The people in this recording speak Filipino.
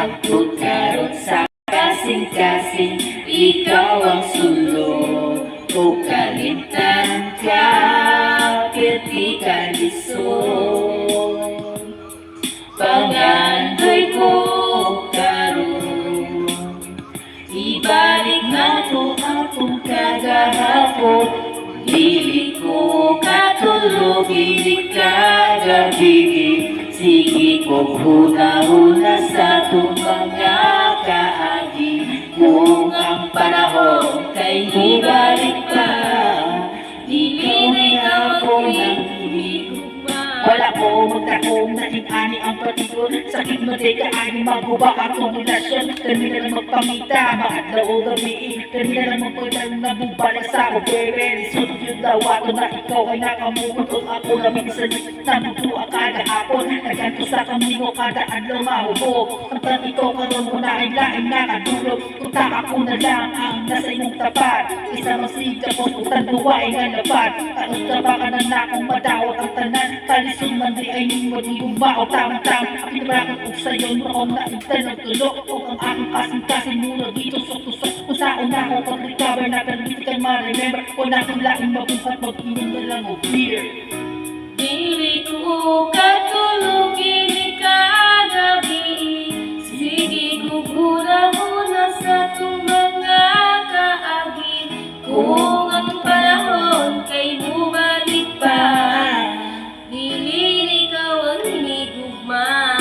magpukarot sa kasing-kasing, ikaw ang sulod o kalimtan ka, pwede ka lisod. Pangandoy ko karon, ibalik na ko akong kagahapon. Dili ko katulog, dili kagabigin, sige ko huna-huna sa itong mga kaagi. Kung ang panahon kay ibalik pa, dili ako nang wala ko magtakong natin-ani ang patigon. Sakit mo di kaani maguba akong relasyon. Kanina lang magpamita, maadlaw o gabi. Kanina lang magpagdang nabubalik sa ako, bebe. Sunod yung dawato na ikaw ay nakamukot. Ako lamig sa nabuto ang kagahapon. Nagkanto sa kamigo kada adlaw mahubog. Ang tan ikaw karon mo na ay laing nakadulog. Punta ako na lang ang nasa imong tapat. Isa masika po, utang duwain nga lapat. Kaot na baka na akong madawat ang tanan. Talisod man di ay nimo di umao tam-tam. Pinabakot ko sa'yo noong naigtan ng tulog. O ang aking kasing-kasing muna dito tusok-tusok. Kung saan na ako pag-recover na pero di ka ma-remember. Kung natin laing mabumpat mag-inom na lang o beer. Dili ko katulog,